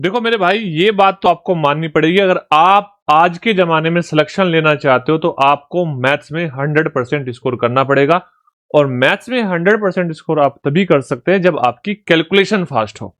देखो मेरे भाई, ये बात तो आपको माननी पड़ेगी। अगर आप आज के जमाने में सिलेक्शन लेना चाहते हो तो आपको मैथ्स में 100% स्कोर करना पड़ेगा। और मैथ्स में 100% स्कोर आप तभी कर सकते हैं जब आपकी कैलकुलेशन फास्ट हो।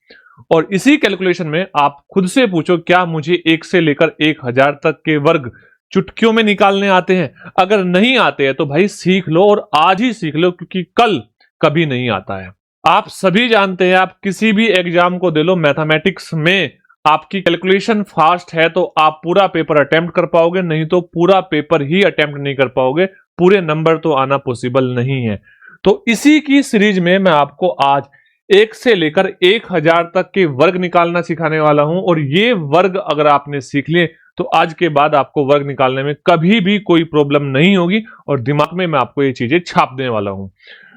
और इसी कैलकुलेशन में आप खुद से पूछो, क्या मुझे 1 से लेकर 1000 तक के वर्ग चुटकियों में निकालने आते हैं? अगर नहीं आते हैं तो भाई सीख लो, और आज ही सीख लो, क्योंकि कल कभी नहीं आता है। आप सभी जानते हैं, आप किसी भी एग्जाम को दे लो, मैथमेटिक्स में आपकी कैलकुलेशन फास्ट है तो आप पूरा पेपर अटेम्प्ट कर पाओगे, नहीं तो पूरा पेपर ही अटेम्प्ट नहीं कर पाओगे। पूरे नंबर तो आना पॉसिबल नहीं है। तो इसी की सीरीज में मैं आपको आज 1 से लेकर 1000 तक के वर्ग निकालना सिखाने वाला हूं। और ये वर्ग अगर आपने सीख लिए तो आज के बाद आपको वर्ग निकालने में कभी भी कोई प्रॉब्लम नहीं होगी, और दिमाग में मैं आपको ये चीजें छाप देने वाला हूं।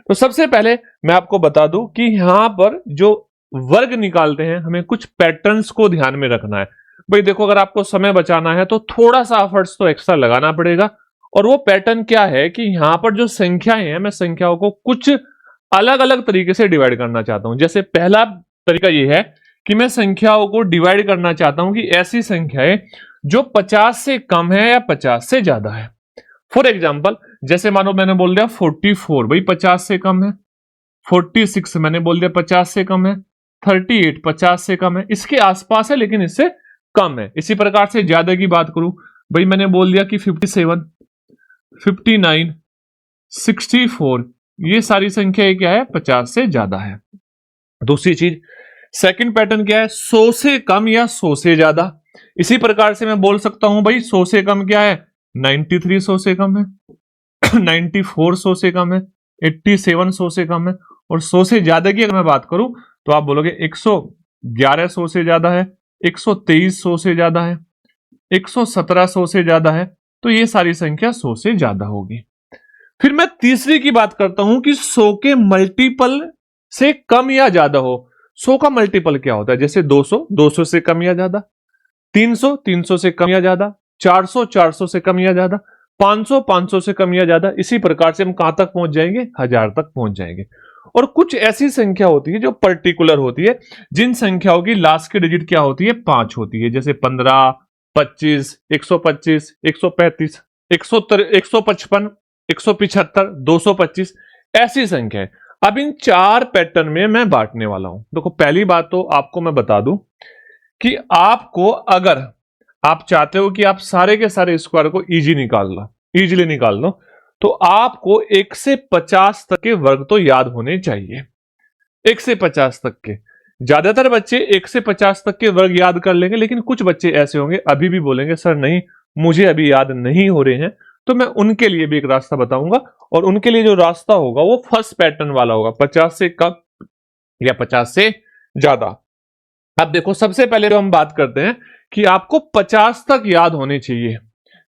तो सबसे पहले मैं आपको बता दूं कि यहां पर जो वर्ग निकालते हैं हमें कुछ पैटर्न्स को ध्यान में रखना है। भाई देखो, अगर आपको समय बचाना है तो थोड़ा सा एफर्ट्स तो एक्स्ट्रा लगाना पड़ेगा। और वो पैटर्न क्या है कि यहां पर जो संख्याएं हैं, मैं संख्याओं को कुछ अलग अलग तरीके से डिवाइड करना चाहता हूं। जैसे पहला तरीका ये है कि मैं संख्याओं को डिवाइड करना चाहता हूं कि ऐसी संख्याएं जो 50 से कम है या 50 से ज्यादा है। फॉर एग्जाम्पल, जैसे मानो मैंने बोल दिया 44, भाई 50 से कम है। 46 मैंने बोल दिया 50 से कम है। 38 50 से कम है, इसके आसपास है लेकिन इससे कम है। इसी प्रकार से ज्यादा की बात करूं, भाई मैंने बोल दिया कि 57, 59, 64, ये सारी संख्या क्या है, 50 से ज्यादा है। दूसरी चीज, सेकंड पैटर्न क्या है, 100 से कम या 100 से ज्यादा। इसी प्रकार से मैं बोल सकता हूं भाई 100 से कम क्या है, 93 100 से कम है। 94 100 से कम है। 87 100 से कम है। और 100 से ज्यादा की अगर मैं बात करूं तो आप बोलोगे 111 100 से ज्यादा है, 123 100 से ज्यादा है, 117 100 से ज्यादा है। तो ये सारी संख्या 100 से ज्यादा होगी। फिर मैं तीसरी की बात करता हूं कि 100 के मल्टीपल से कम या ज्यादा हो। 100 का मल्टीपल क्या होता है, जैसे 200 200 से कम या ज्यादा, 300 300 से कम या ज्यादा, 400 400 से कम या ज्यादा, 500 500 से कम या ज्यादा। इसी प्रकार से हम कहां तक पहुंच जाएंगे, 1000 तक पहुंच जाएंगे। और कुछ ऐसी संख्या होती है जो पर्टिकुलर होती है, जिन संख्याओं की लास्ट की डिजिट क्या होती है, 5 होती है। जैसे 15, 25, 125, 135, 155, 175, 225, ऐसी संख्या है। अब इन 4 पैटर्न में मैं बांटने वाला हूं। देखो, पहली बात तो आपको मैं बता दूं कि आपको, अगर आप चाहते हो कि आप सारे के सारे स्क्वायर को इजीली निकाल लो, तो आपको 1 से 50 तक के वर्ग तो याद होने चाहिए। 1 से 50 तक के ज्यादातर बच्चे 1 से 50 तक के वर्ग याद कर लेंगे, लेकिन कुछ बच्चे ऐसे होंगे अभी भी बोलेंगे सर नहीं, मुझे अभी याद नहीं हो रहे हैं। तो मैं उनके लिए भी एक रास्ता बताऊंगा, और उनके लिए जो रास्ता होगा वो फर्स्ट पैटर्न वाला होगा, 50 से कम या 50 से ज्यादा। अब देखो, सबसे पहले तो हम बात करते हैं कि आपको 50 तक याद होने चाहिए।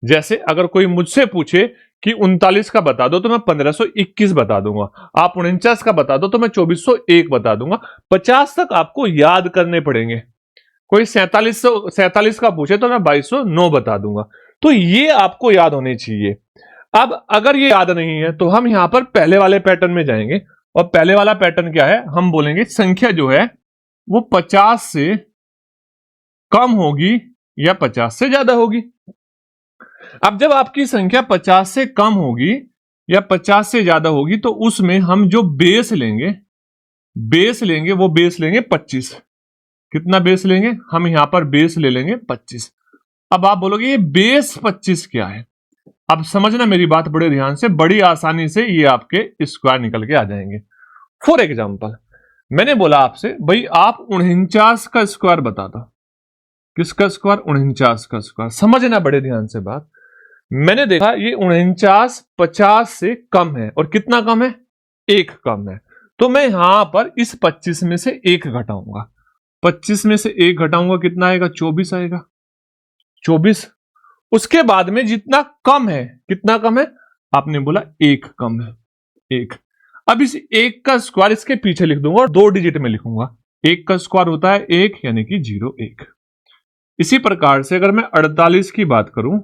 जैसे अगर कोई मुझसे पूछे कि 39 का बता दो तो मैं 1521 बता दूंगा। आप 49 का बता दो तो मैं 2401 बता दूंगा। 50 तक आपको याद करने पड़ेंगे। कोई 47 का पूछे तो मैं 2209 बता दूंगा। तो ये आपको याद होने चाहिए। अब अगर ये याद नहीं है तो हम यहां पर पहले वाले पैटर्न में जाएंगे। और पहले वाला पैटर्न क्या है, हम बोलेंगे संख्या जो है वो 50 से कम होगी या 50 से ज्यादा होगी। अब जब आपकी संख्या 50 से कम होगी या 50 से ज्यादा होगी तो उसमें हम जो बेस लेंगे वो बेस लेंगे 25। कितना बेस लेंगे, हम यहां पर बेस ले लेंगे 25। अब आप बोलोगे ये बेस 25 क्या है। अब समझना मेरी बात बड़े ध्यान से, बड़ी आसानी से ये आपके स्क्वायर निकल के आ जाएंगे। फॉर एग्जाम्पल, मैंने बोला आपसे भाई आप 49 का स्क्वायर बता दो। किसका स्क्वायर, 49 का स्क्वायर। समझना बड़े ध्यान से बात। मैंने देखा ये 49 50 से कम है, और कितना कम है, 1 कम है। तो मैं यहां पर इस 25 में से 1 घटाऊंगा। 25 में से 1 घटाऊंगा, कितना आएगा, 24 आएगा। 24। उसके बाद में जितना कम है, कितना कम है, आपने बोला 1 कम है, 1। अब इस 1 का स्क्वायर इसके पीछे लिख दूंगा और 2 डिजिट में लिखूंगा। 1 का स्क्वायर होता है 1, यानी कि 01। इसी प्रकार से अगर मैं 48 की बात करूं,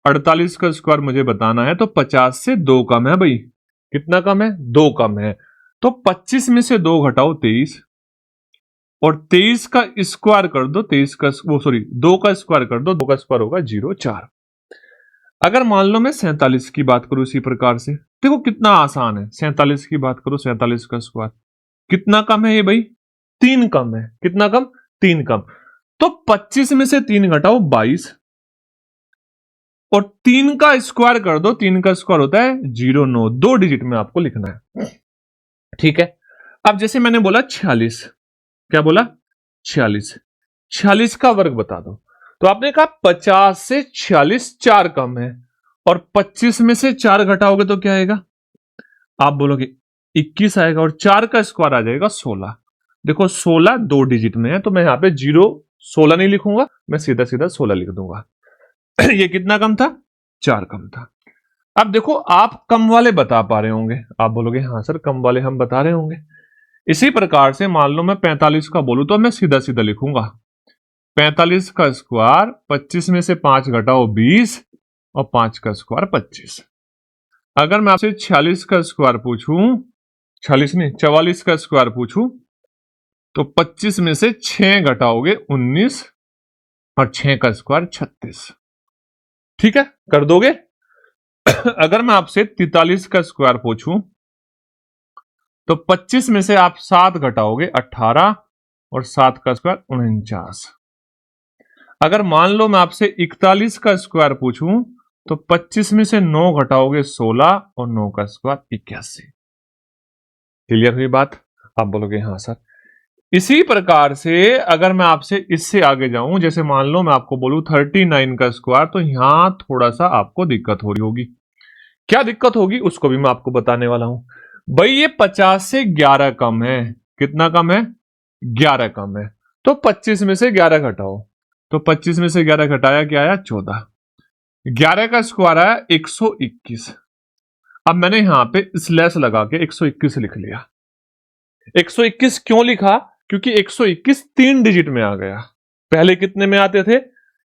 48 का स्क्वायर मुझे बताना है तो 50 से 2 कम है। भाई कितना कम है, 2 कम है। तो 25 में से 2 घटाओ 23, और 23 का स्क्वायर कर दो, 23 का 2 का स्क्वायर कर दो, 2 का स्क्वायर होगा 0,4। अगर मान लो मैं 47 की बात करूं इसी प्रकार से, देखो कितना आसान है। 47 की बात करो, 47 का स्क्वायर कितना कम है ये भाई? 3 कम है। कितना कम? 3 कम। तो 25 में से 3 घटाओ 22 और 3 का स्क्वायर कर दो। 3 का स्क्वायर होता है 0,9, 2 डिजिट में आपको लिखना है। ठीक है। अब जैसे मैंने बोला 46, क्या बोला? 46, 46 का वर्ग बता दो। तो आपने कहा 50 से 46 4 कम है और 25 में से 4 घटाओगे तो क्या आएगा? आप बोलोगे 21 आएगा और 4 का स्क्वायर आ जाएगा 16। देखो 16 2 डिजिट में है तो मैं यहां पे 16 नहीं लिखूंगा, मैं सीधा सीधा 16 लिख दूंगा। ये कितना कम था? 4 कम था। अब देखो आप कम वाले बता पा रहे होंगे, आप बोलोगे हाँ सर कम वाले हम बता रहे होंगे। इसी प्रकार से मान लो मैं 45 का बोलूं तो मैं सीधा सीधा लिखूंगा 45 का स्क्वायर 25 में से 5 घटाओ 20 और 5 का स्क्वायर 25। अगर मैं आपसे 46 का स्क्वायर पूछूं, 46 नहीं 44 का स्क्वायर पूछूं तो 25 में से 6 घटाओगे 19 और 6 का स्क्वायर 36। ठीक है, कर दोगे? अगर मैं आपसे 43 का स्क्वायर पूछूं तो 25 में से आप 7 घटाओगे 18 और 7 का स्क्वायर 49। अगर मान लो मैं आपसे 41 का स्क्वायर पूछूं तो 25 में से 9 घटाओगे 16 और 9 का स्क्वायर 81। क्लियर हुई बात? आप बोलोगे हाँ सर। इसी प्रकार से अगर मैं आपसे इससे आगे जाऊं, जैसे मान लो मैं आपको बोलूं 39 का स्क्वायर, तो यहां थोड़ा सा आपको दिक्कत हो रही होगी। क्या दिक्कत होगी उसको भी मैं आपको बताने वाला हूं। भाई ये 50 से 11 कम है। कितना कम है? 11 कम है। तो 25 में से 11 घटाओ, तो 25 में से 11 घटाया क्या आया? 14। 11 का स्क्वायर आया 121। अब मैंने यहां पे स्लैश लगा के 121 लिख लिया। 121 क्यों लिखा? क्योंकि 121 3 डिजिट में आ गया। पहले कितने में आते थे?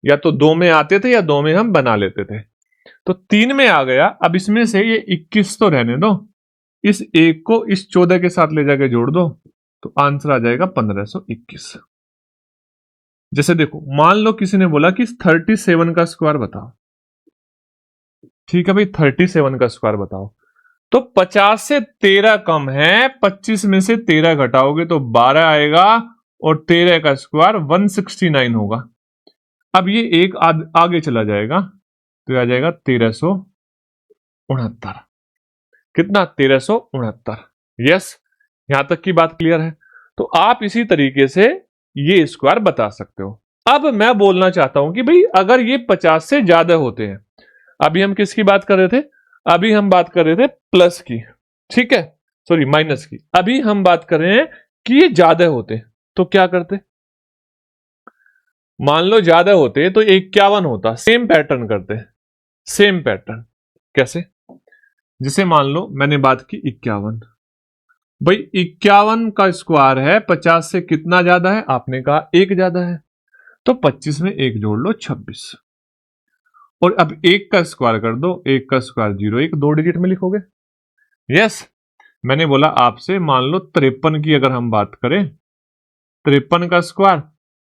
या तो 2 में आते थे या 2 में हम बना लेते थे, तो 3 में आ गया। अब इसमें से ये 21 तो रहने दो, इस 1 को इस 14 के साथ ले जाके जोड़ दो तो आंसर आ जाएगा 1521। जैसे देखो मान लो किसी ने बोला कि 37 का स्क्वायर बताओ। ठीक है भाई, 37 का स्क्वायर बताओ। तो 50 से 13 कम है, 25 में से 13 घटाओगे तो 12 आएगा और 13 का स्क्वायर 169 होगा। अब ये एक आगे चला जाएगा तो आ जाएगा 1369। कितना? 1369। यस, यहां तक की बात क्लियर है। तो आप इसी तरीके से ये स्क्वायर बता सकते हो। अब मैं बोलना चाहता हूं कि भाई अगर ये 50 से ज्यादा होते हैं, अभी हम किसकी बात कर रहे थे? अभी हम बात कर रहे थे प्लस की, ठीक है, सॉरी माइनस की। अभी हम बात कर रहे हैं कि ये ज्यादा होते तो क्या करते? मान लो ज्यादा होते तो 51 होता, सेम पैटर्न करते। सेम पैटर्न कैसे? जिसे मान लो मैंने बात की 51, भाई 51 का स्क्वायर है 50 से कितना ज्यादा है? आपने कहा 1 ज्यादा है, तो 25 में 1 जोड़ लो 26 और अब 1 का स्क्वायर कर दो। 1 का स्क्वायर 01, 2 डिजिट में लिखोगे। यस, मैंने बोला आपसे मान लो 53 की अगर हम बात करें, 53 का स्क्वायर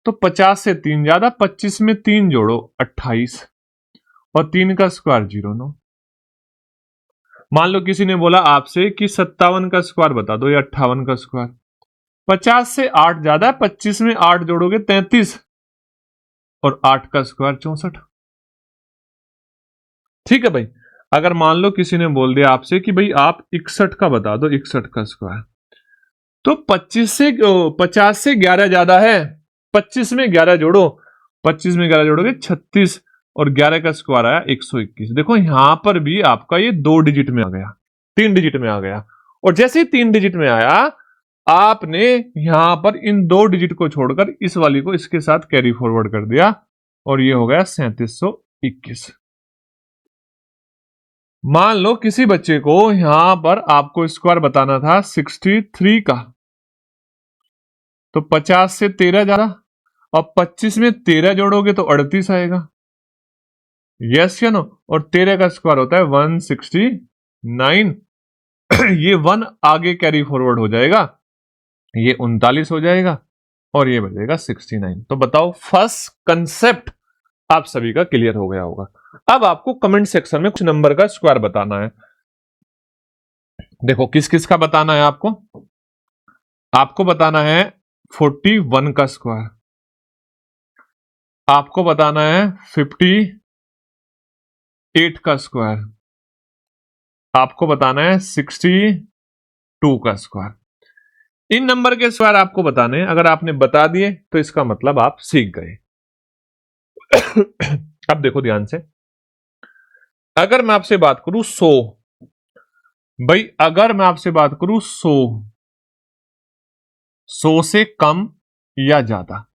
तो 50 से 3 ज्यादा, 25 में 3 जोड़ो 28 और 3 का स्क्वायर 09। मान लो किसी ने बोला आपसे कि 57 का स्क्वायर बता दो या 58 का स्क्वायर, 50 से 8 ज्यादा, 25 में 8 जोड़ोगे 33 और 8 का स्क्वायर 64। ठीक है भाई। अगर मान लो किसी ने बोल दिया आपसे कि भाई आप 61 का बता दो, 61 का स्क्वायर, तो 50 से 11 ज्यादा है, 25 में 11 जोड़ो, 25 में 11 जोड़ोगे 36 और 11 का स्क्वायर आया 121। देखो यहां पर भी आपका ये 2 डिजिट में आ गया, 3 डिजिट में आ गया। और जैसे ही 3 डिजिट में आया, आपने यहां पर इन 2 डिजिट को छोड़कर इस वाली को इसके साथ कैरी फॉरवर्ड कर दिया और ये हो गया 3721। मान लो किसी बच्चे को यहां पर आपको स्क्वायर बताना था 63 का, तो 50 से 13 ज्यादा और 25 में 13 जोड़ोगे तो 38 आएगा। यस या नो? और 13 का स्क्वायर होता है 169। ये 1 आगे कैरी फॉरवर्ड हो जाएगा, ये 39 हो जाएगा और ये बचेगा 69। तो बताओ फर्स्ट कंसेप्ट आप सभी का क्लियर हो गया होगा। अब आपको कमेंट सेक्शन में कुछ नंबर का स्क्वायर बताना है। देखो किस किस का बताना है आपको। आपको बताना है 41 का स्क्वायर, आपको बताना है 58 का स्क्वायर, आपको बताना है 62 का स्क्वायर। इन नंबर के स्क्वायर आपको बताने हैं। अगर आपने बता दिए तो इसका मतलब आप सीख गए। अब देखो ध्यान से, अगर मैं आपसे बात करूं 100, भाई अगर मैं आपसे बात करूं 100 से कम या ज्यादा,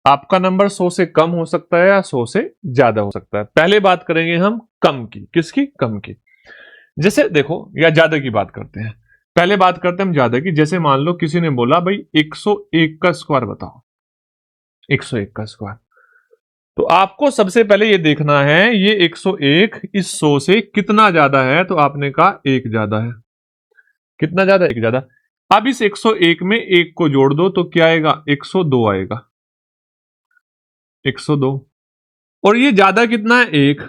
आपका नंबर 100 से कम हो सकता है या 100 से ज्यादा हो सकता है। पहले बात करेंगे हम कम की। किसकी? कम की। जैसे देखो, या ज्यादा की बात करते हैं। पहले बात करते हैं हम ज्यादा की। जैसे मान लो किसी ने बोला भाई 101 का स्क्वायर बताओ, 101 का स्क्वायर। तो आपको सबसे पहले ये देखना है ये 101 इस 100 से कितना ज्यादा है। तो आपने कहा एक ज्यादा है। कितना ज्यादा? एक ज्यादा। अब इस 101 में एक को जोड़ दो तो क्या आएगा? 102 आएगा। 102। और ये ज्यादा कितना है? एक।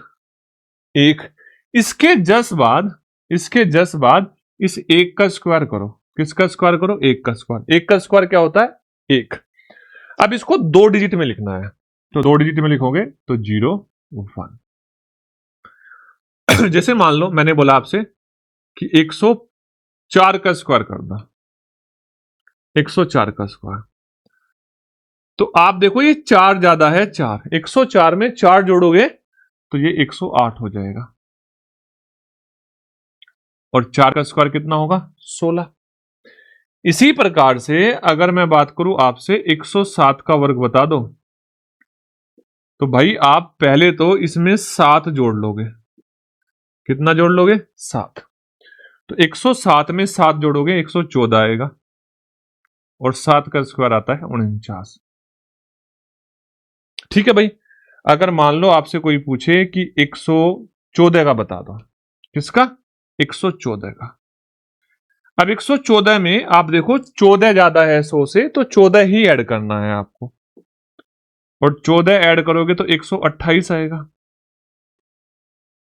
एक। इसके जस्ट बाद, इसके जस्ट बाद इस एक का स्क्वायर करो। किसका स्क्वायर करो? एक का स्क्वायर। एक का स्क्वायर क्या होता है? एक। अब इसको दो डिजिट में लिखना है, तो दो डिजिट में लिखोगे तो 0 1। जैसे मान लो मैंने बोला आपसे कि 104 का स्क्वायर कर दो, 104 का स्क्वायर। तो आप देखो ये चार ज्यादा है, चार। 104 में चार जोड़ोगे तो ये 108 हो जाएगा। और चार का स्क्वायर कितना होगा? 16। इसी प्रकार से अगर मैं बात करूं आपसे 107 का वर्ग बता दो, तो भाई आप पहले तो इसमें 7 जोड़ लोगे। कितना जोड़ लोगे? 7। तो 107 में 7 जोड़ोगे 114 आएगा। और 7 का स्क्वायर आता है 49। ठीक है भाई। अगर मान लो आपसे कोई पूछे कि 114 का बता दो। किसका? 114 का। अब 114 में आप देखो 14 ज्यादा है 100 से, तो 14 ही ऐड करना है आपको। और 14 ऐड करोगे तो 128 आएगा।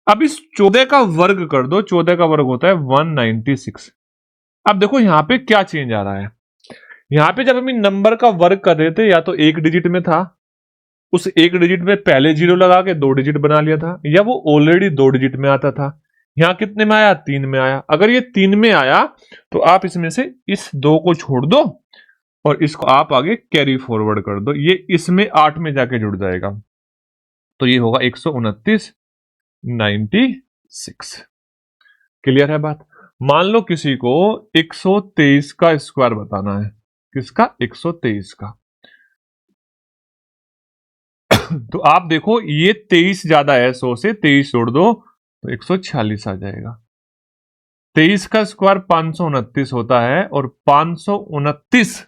अब इस 14 का वर्ग कर दो। 14 का वर्ग होता है 196। अब देखो यहां पे क्या चेंज आ रहा है। यहां पे जब हम इन नंबर का वर्ग कर रहे थे, या तो एक डिजिट में था, उस एक डिजिट में पहले जीरो लगा के दो डिजिट बना लिया था, या वो ऑलरेडी दो डिजिट में आता था। यहां कितने में आया? 3 में आया। अगर ये 3 में आया तो आप इसमें से इस 2 को छोड़ दो और इसको आप आगे कैरी फॉरवर्ड कर दो। ये इसमें 8 में जाके जुड़ जाएगा। तो ये होगा 129 96। क्लियर है बात? मान लो किसी को 123 का स्क्वायर बताना है। किसका? 123 का। तो आप देखो ये 23 ज्यादा है 100 से, 23 जोड़ दो तो 146 आ जाएगा। 23 का स्क्वायर 529 होता है। और 529,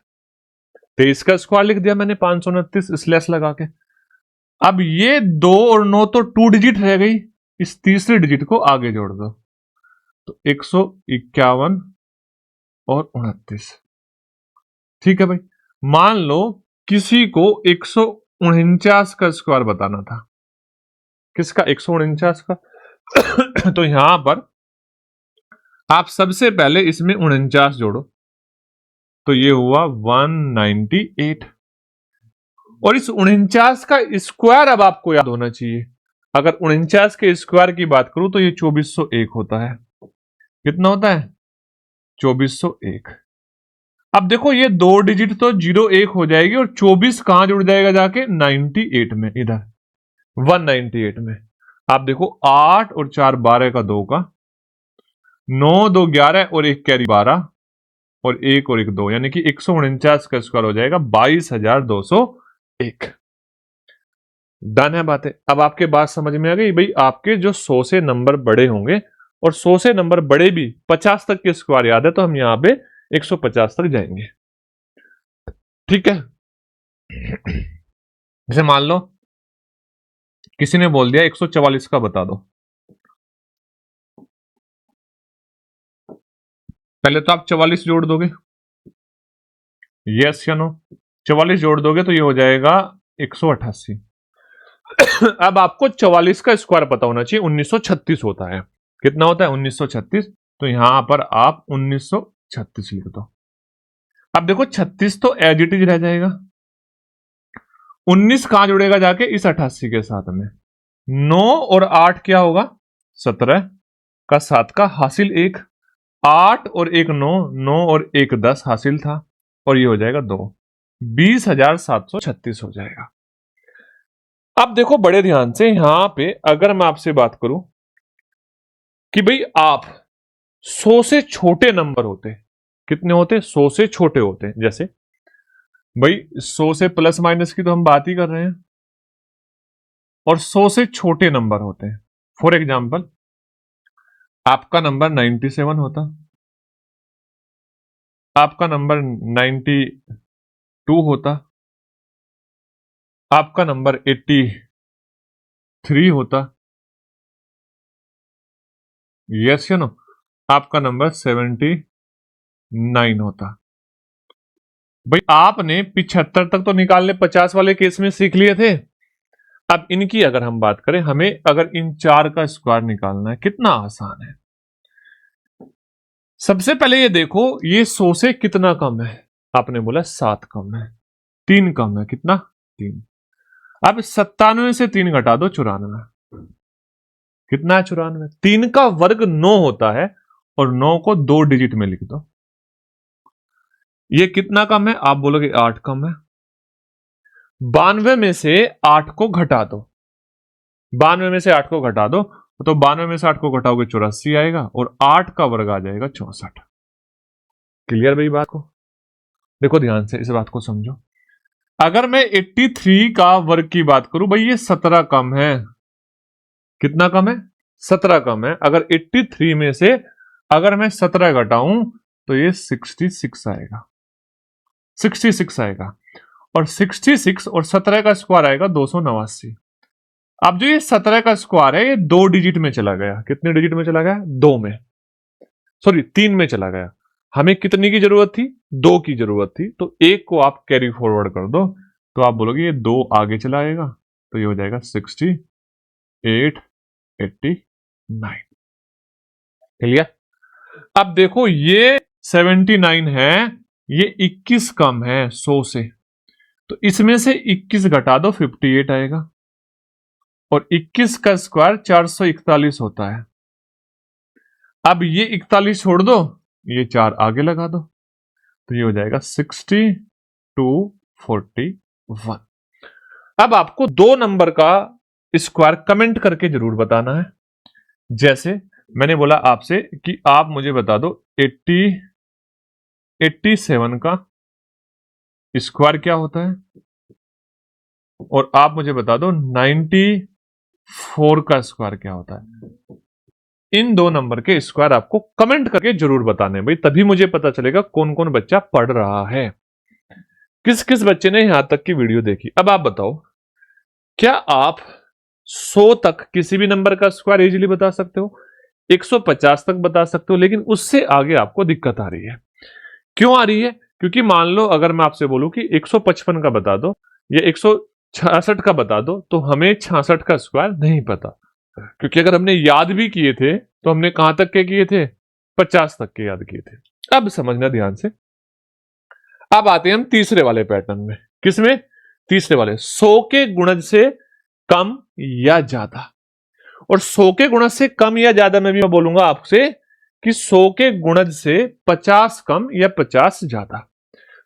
23 का स्क्वायर लिख दिया मैंने 529 स्लैश लगा के। अब ये 2 और 9 तो 2 डिजिट रह गई, इस तीसरे डिजिट को आगे जोड़ दो तो 151 और 29। ठीक है भाई। मान लो किसी को 149 का स्क्वायर बताना था। किसका? 149 का। तो यहां पर आप सबसे पहले इसमें 49 जोड़ो तो ये हुआ 198। और इस 49 का स्क्वायर अब आपको याद होना चाहिए। अगर 49 के स्क्वायर की बात करूं तो ये 2401 होता है। कितना होता है? 2401। अब देखो ये दो डिजिट तो 01 हो जाएगी और 24 कहां जुड़ जाएगा जाके? 98 में, इधर 198 में। आप देखो 8 और 4 12 का 2 का, 9 2 11 और एक कैरी 12 और एक और एक 2, यानी कि 149 का स्क्वायर हो जाएगा 22,201। डन है बातें। अब आपके बात समझ में आ गई भाई। आपके जो 100 से नंबर बड़े होंगे और 100 से नंबर बड़े भी 50 तक के स्क्वायर याद है, तो हम यहां पे 150 तक जाएंगे। ठीक है। जैसे मान लो किसी ने बोल दिया 144 का बता दो। पहले तो आप 44 जोड़ दोगे, यस या नो? 44 जोड़ दोगे तो ये हो जाएगा 188। अब आपको 44 का स्क्वायर पता होना चाहिए, 1936 होता है। कितना होता है? 1936। तो यहां पर आप 1936 लिख दो। अब देखो 36 तो एज इट इज रह जाएगा, 19 कहां जुड़ेगा जाके? इस 88 के साथ में। 9 और 8 क्या होगा? 17 का 7 का हासिल 1, 8 और 1 9, 9 और 1 10 हासिल था, और ये हो जाएगा 2, 20,736 हो जाएगा। अब देखो बड़े ध्यान से, यहां पे अगर मैं आपसे बात करूं कि भाई आप 100 से छोटे नंबर होते, कितने होते? 100 से छोटे होते, जैसे भाई 100 से प्लस माइनस की तो हम बात ही कर रहे हैं, और 100 से छोटे नंबर होते हैं। फॉर एग्जाम्पल आपका नंबर 97 होता, आपका नंबर 92 होता, आपका नंबर 83 होता, यस या नो? आपका नंबर 79 होता। भाई आपने 75 तक तो निकालने 50 वाले केस में सीख लिए थे। अब इनकी अगर हम बात करें, हमें अगर इन चार का स्क्वायर निकालना है, कितना आसान है। सबसे पहले ये देखो, ये 100 से कितना कम है? आपने बोला 7 कम है, 3 कम है, कितना? 3। अब 97 से 3 घटा दो, 94। कितना है 94? 3 का वर्ग 9 होता है, और 9 को 2 डिजिट में लिख दो। ये कितना कम है? आप बोलोगे 8 कम है। 92 में से 8 को घटा दो, 92 में से 8 को घटा दो, तो 92 में से 8 को घटाओगे 84 आएगा, और 8 का वर्ग आ जाएगा 64। क्लियर भाई बात को? देखो ध्यान से इस बात को समझो। अगर मैं 83 का वर्ग की बात करूं, भाई ये 17 कम है। कितना कम है? 17 कम है। अगर 83 में से अगर मैं 17 घटाऊं तो ये 66 आएगा, 66 आएगा, और 66 और 17 का स्क्वायर आएगा 289। अब जो ये 17 का स्क्वायर है, ये 2 डिजिट में चला गया। कितने डिजिट में चला गया? 2 में, सॉरी 3 में चला गया। हमें कितनी की जरूरत थी? 2 की जरूरत थी। तो 1 को आप कैरी फॉरवर्ड कर दो, तो आप बोलोगे ये 2 आगे चला आएगा, तो ये हो जाएगा 68 89। क्लियर? अब देखो ये 79 है, ये 21 कम है 100 से, तो इसमें से 21 घटा दो, 58 आएगा, और 21 का स्क्वायर 441 होता है। अब ये 41 छोड़ दो, ये 4 आगे लगा दो, तो ये हो जाएगा 6241। अब आपको 2 नंबर का स्क्वायर कमेंट करके जरूर बताना है। जैसे मैंने बोला आपसे कि आप मुझे बता दो 87 का स्क्वायर क्या होता है, और आप मुझे बता दो 94 का स्क्वायर क्या होता है। इन 2 नंबर के स्क्वायर आपको कमेंट करके जरूर बताने भाई, तभी मुझे पता चलेगा कौन कौन बच्चा पढ़ रहा है, किस किस बच्चे ने यहां तक की वीडियो देखी। अब आप बताओ, क्या आप 100 तक किसी भी नंबर का स्क्वायर इजीली बता सकते हो? 150 तक बता सकते हो, लेकिन उससे आगे आपको दिक्कत आ रही है। क्यों आ रही है? क्योंकि मान लो अगर मैं आपसे बोलूं कि 155 का बता दो या 166 का बता दो, तो हमें 66 का स्क्वायर नहीं पता, क्योंकि अगर हमने याद भी किए थे तो हमने कहां तक के किए थे? 50 तक के याद किए थे। अब समझना ध्यान से। अब आते हैं हम तीसरे वाले पैटर्न में। किसमें? तीसरे वाले, 100 के गुणज से कम या ज्यादा। और 100 के गुणज से कम या ज्यादा में भी मैं बोलूंगा आपसे कि 100 के गुणज से 50 कम या 50 ज्यादा।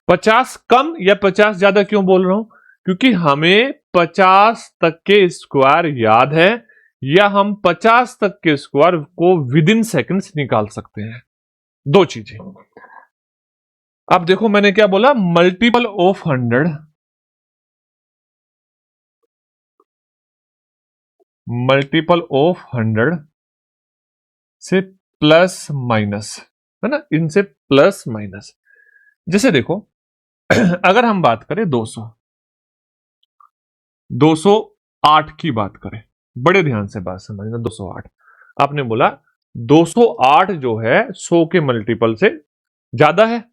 50 कम या 50 ज्यादा क्यों बोल रहा हूं? क्योंकि हमें 50 तक के स्क्वायर याद है, या हम 50 तक के स्क्वायर को विद इन सेकेंड्स निकाल सकते हैं। 2 चीजें। अब देखो मैंने क्या बोला? मल्टीपल ऑफ 100, मल्टीपल ऑफ 100 से प्लस माइनस, है ना, इनसे प्लस माइनस। जैसे देखो अगर हम बात करें 200, 208 की बात करें, बड़े ध्यान से बात समझना। 208 आपने बोला 208 जो है 100 के मल्टीपल से ज्यादा है,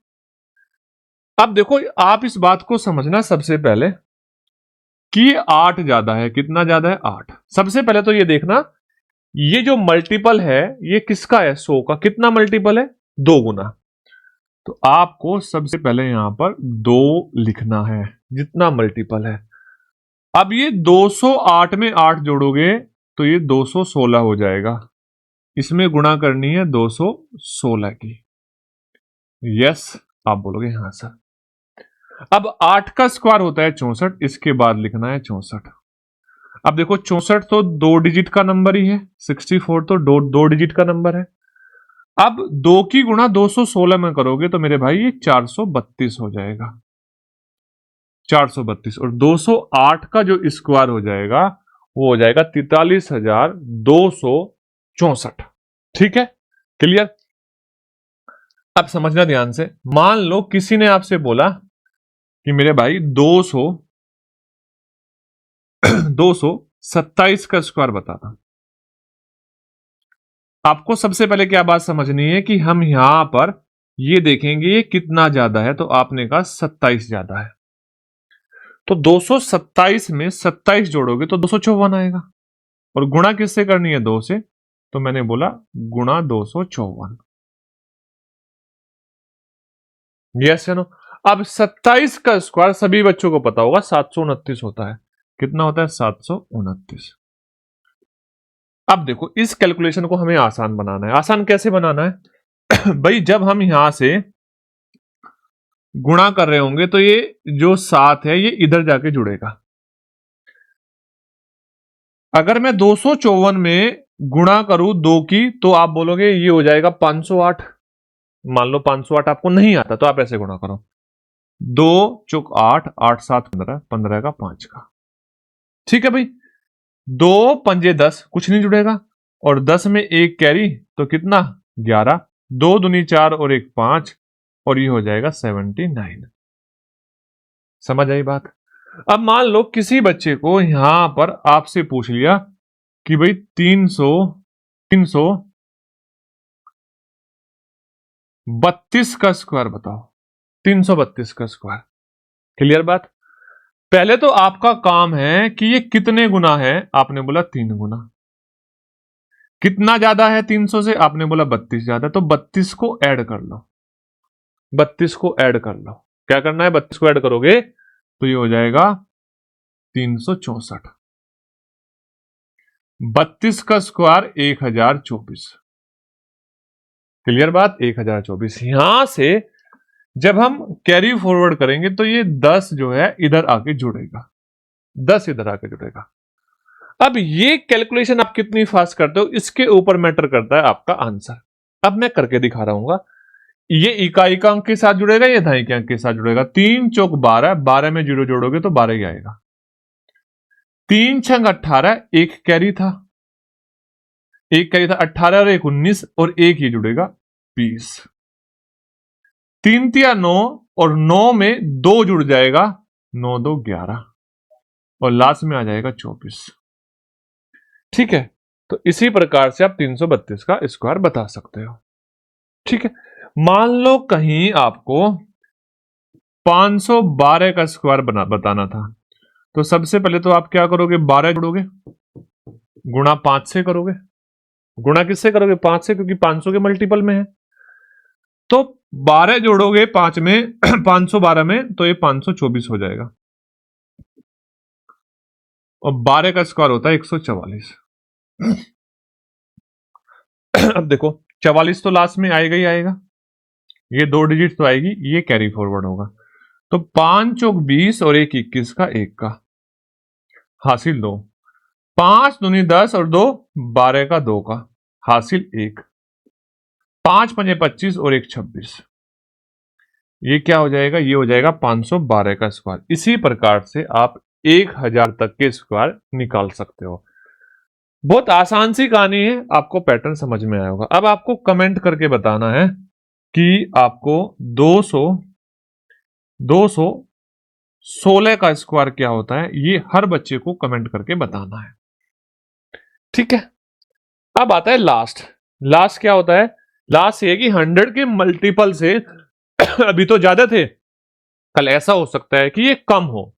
अब देखो, आप इस बात को समझना सबसे पहले कि 8 ज्यादा है। कितना ज्यादा है? 8। सबसे पहले तो ये देखना, ये जो मल्टीपल है ये किसका है? 100 का। कितना मल्टीपल है? 2 गुना। तो आपको सबसे पहले यहां पर 2 लिखना है, जितना मल्टीपल है। अब ये 208 में 8 जोड़ोगे तो ये 216 हो जाएगा। इसमें गुणा करनी है 216 की। यस, आप बोलोगे हाँ सर। अब 8 का स्क्वायर होता है 64, इसके बाद लिखना है 64। अब देखो 64 तो 2 डिजिट का नंबर ही है, 64 तो 2 डिजिट का नंबर है। अब 2 की गुणा 216 में करोगे तो मेरे भाई ये 432 हो जाएगा। 432 और 208 का जो स्क्वायर हो जाएगा वो हो जाएगा 43,264। ठीक है, क्लियर? अब समझना ध्यान से। मान लो किसी ने आपसे बोला कि मेरे भाई 227 का स्क्वायर बताना। आपको सबसे पहले क्या बात समझनी है कि हम यहां पर ये देखेंगे ये कितना ज्यादा है, तो आपने कहा 27 ज्यादा है। तो 227 में 27 जोड़ोगे तो 254 आएगा। और गुणा किससे करनी है? 2 से। तो मैंने बोला गुणा 254। यस या नो? अब 27 का स्क्वायर सभी बच्चों को पता होगा 729 होता है। कितना होता है? 729। अब देखो, इस कैलकुलेशन को हमें आसान बनाना है। आसान कैसे बनाना है? भाई जब हम यहां से गुणा कर रहे होंगे तो ये जो 7 है ये इधर जाके जुड़ेगा। अगर मैं 254 में गुणा करूं 2 की तो आप बोलोगे ये हो जाएगा 508। मान लो 508 आपको नहीं आता तो आप ऐसे गुणा करो, 2 चौक 8, 8 7 15, 15 का 5 का। ठीक है भाई, 2 पंजे 10, कुछ नहीं जुड़ेगा। और 10 में 1 कैरी तो कितना? 11। 2 दूनी 4 और 1 5, और ये हो जाएगा 79। समझ आई बात? अब मान लो किसी बच्चे को यहां पर आपसे पूछ लिया कि भाई 332 का स्क्वायर बताओ। 332 का स्क्वायर। क्लियर बात? पहले तो आपका काम है कि ये कितने गुना है। आपने बोला 3 गुना। कितना ज्यादा है 300 से? आपने बोला 32 ज्यादा। तो 32 को ऐड कर लो। 32 को ऐड कर लो। क्या करना है? 32 को ऐड करोगे तो ये हो जाएगा 364। 32 का स्क्वायर 1024। क्लियर बात? 1024। यहां से जब हम कैरी फॉरवर्ड करेंगे तो ये 10 जो है इधर आके जुड़ेगा। 10 इधर आके जुड़ेगा। अब ये कैलकुलेशन आप कितनी फास्ट करते हो इसके ऊपर मैटर करता है आपका आंसर। अब मैं करके दिखा रहा हूं। ये इकाई का अंक के साथ जुड़ेगा, ये दहाई के अंक के साथ जुड़ेगा। 3 चौक 12, 12 में 0 जोड़ोगे तो 12 ही आएगा। 3 छंग 18, एक कैरी था। 18 और 1 19, और 1 ही जुड़ेगा 20। 3 तिया 9, और 9 में 2 जुड़ जाएगा, 9 2 11, और लास्ट में आ जाएगा 24। ठीक है, तो इसी प्रकार से आप 332 का स्क्वायर बता सकते हो। ठीक है, मान लो कहीं आपको 512 का स्क्वायर बताना था, तो सबसे पहले तो आप क्या करोगे? 12 जोड़ोगे, गुणा 5 से करोगे। गुणा किससे करोगे? 5 से, क्योंकि 500 के मल्टीपल में है। तो 12 जोड़ोगे 5 में 512 में तो ये 524 हो जाएगा। और 12 का स्क्वायर होता है 144। अब देखो 44 तो लास्ट में आएगा ही आएगा, ये 2 डिजिट तो आएगी, ये कैरी फॉरवर्ड होगा। तो 5 चौक 20 और 1 21 का 1 का हासिल 2। 5 दूनी 10 और 2 12 का 2 का हासिल 1। 5 पंजे 25 और 1 26। ये क्या हो जाएगा? ये हो जाएगा 512 का स्क्वायर। इसी प्रकार से आप 1000 तक के स्क्वायर निकाल सकते हो। बहुत आसान सी कहानी है, आपको पैटर्न समझ में आया होगा। अब आपको कमेंट करके बताना है कि आपको 216 का स्क्वायर क्या होता है, ये हर बच्चे को कमेंट करके बताना है। ठीक है, अब आता है लास्ट। लास्ट क्या होता है? लास्ट ये कि 100 के मल्टीपल से अभी तो ज्यादा थे, कल ऐसा हो सकता है कि ये कम हो।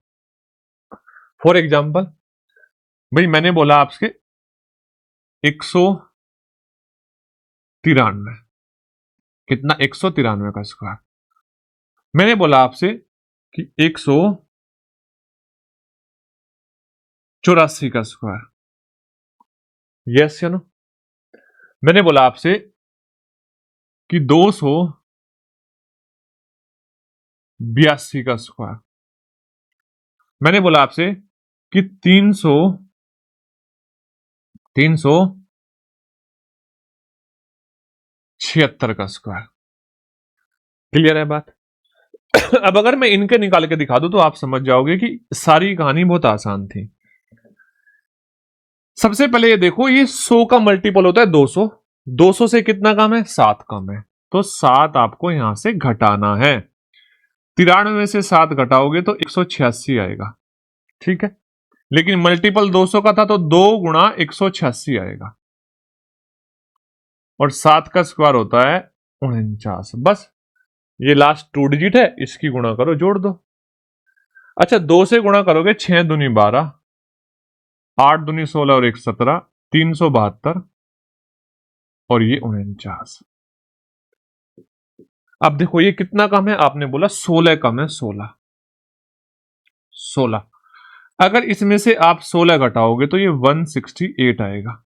फॉर एग्जाम्पल भाई मैंने बोला आपसे 193, कितना 193 का स्क्वायर। मैंने बोला आपसे कि 184 का स्क्वायर, यस या नो। मैंने बोला आपसे कि 282 का स्क्वायर। मैंने बोला आपसे कि 376 का स्क्वायर। क्लियर है बात? अब अगर मैं इनके निकाल के दिखा दूं तो आप समझ जाओगे कि सारी कहानी बहुत आसान थी। सबसे पहले ये देखो, ये 100 का मल्टीपल होता है 200। 200 से कितना कम है? 7 कम है, तो 7 आपको यहां से घटाना है। 93 में से 7 घटाओगे तो 186 आएगा, ठीक है। लेकिन मल्टीपल 200 का था तो 2 गुणा 186 आएगा, और 7 का स्क्वायर होता है 49। बस ये लास्ट 2 डिजिट है, इसकी गुणा करो, जोड़ दो। अच्छा 2 से गुणा करोगे 6 दूनी 12, 8 दूनी 16 और 1 17, 372 और ये 49। अब देखो ये कितना कम है? आपने बोला 16 कम है, 16। अगर इसमें से आप 16 घटाओगे तो ये 168 आएगा,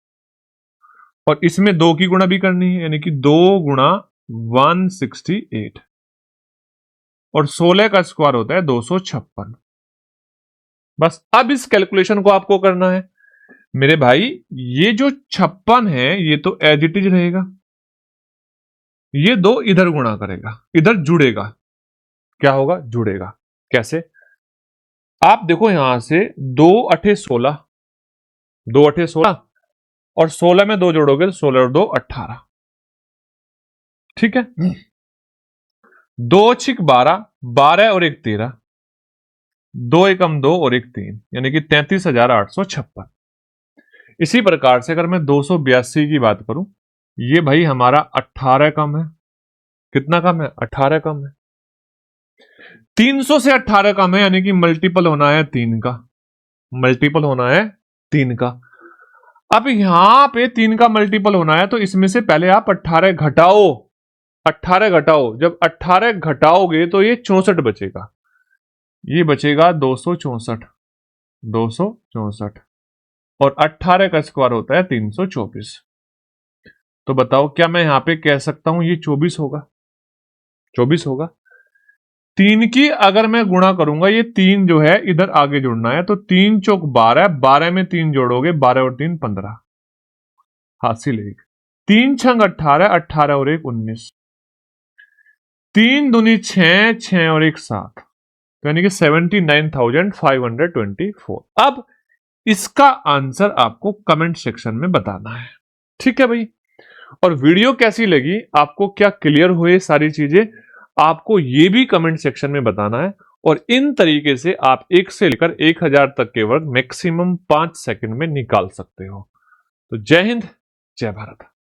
और इसमें 2 की गुणा भी करनी है, यानी कि 2 गुणा 168, और 16 का स्क्वायर होता है 256। बस अब इस कैलकुलेशन को आपको करना है मेरे भाई। ये जो 56 है ये तो एज इट इज रहेगा, ये 2 इधर गुणा करेगा, इधर जुड़ेगा। क्या होगा? जुड़ेगा। कैसे? आप देखो यहां से 2 अठे 16, 2 अठे 16, और 16 में 2 जोड़ोगे तो 16 और 2 18, ठीक है। 2 छिक 12, 12 और 1 13, 2 एकम 2 और 1 3, यानी कि 33,856। इसी प्रकार से अगर मैं 282 की बात करूं, ये भाई हमारा 18 कम है। कितना कम है? 18 कम है। 300 से 18 कम है, यानी कि मल्टीपल होना है 3 का, मल्टीपल होना है 3 का। अब यहां पे 3 का मल्टीपल होना है तो इसमें से पहले आप 18 घटाओ, 18 घटाओ। जब 18 घटाओगे तो ये 64 बचेगा, ये बचेगा 264, 264, और 18 का स्क्वायर होता है 324। तो बताओ क्या मैं यहां पे कह सकता हूं ये 24 होगा? 24 होगा। 3 की अगर मैं गुणा करूंगा, ये 3 जो है इधर आगे जुड़ना है, तो 3 चौक 12, 12 में 3 जोड़ोगे, 12 और 3 15, हासिल 1। 3 छंग 18, 18 और 1 19, 3 दूनी 6, 6 और 1 7, तो यानी कि 79,524। अब इसका आंसर आपको कमेंट सेक्शन में बताना है, ठीक है भाई। और वीडियो कैसी लगी, आपको क्या क्लियर हुए सारी चीजें, आपको ये भी कमेंट सेक्शन में बताना है। और इन तरीके से आप 1 से लेकर 1000 तक के वर्ग मैक्सिमम 5 सेकंड में निकाल सकते हो। तो जय हिंद, जय भारत।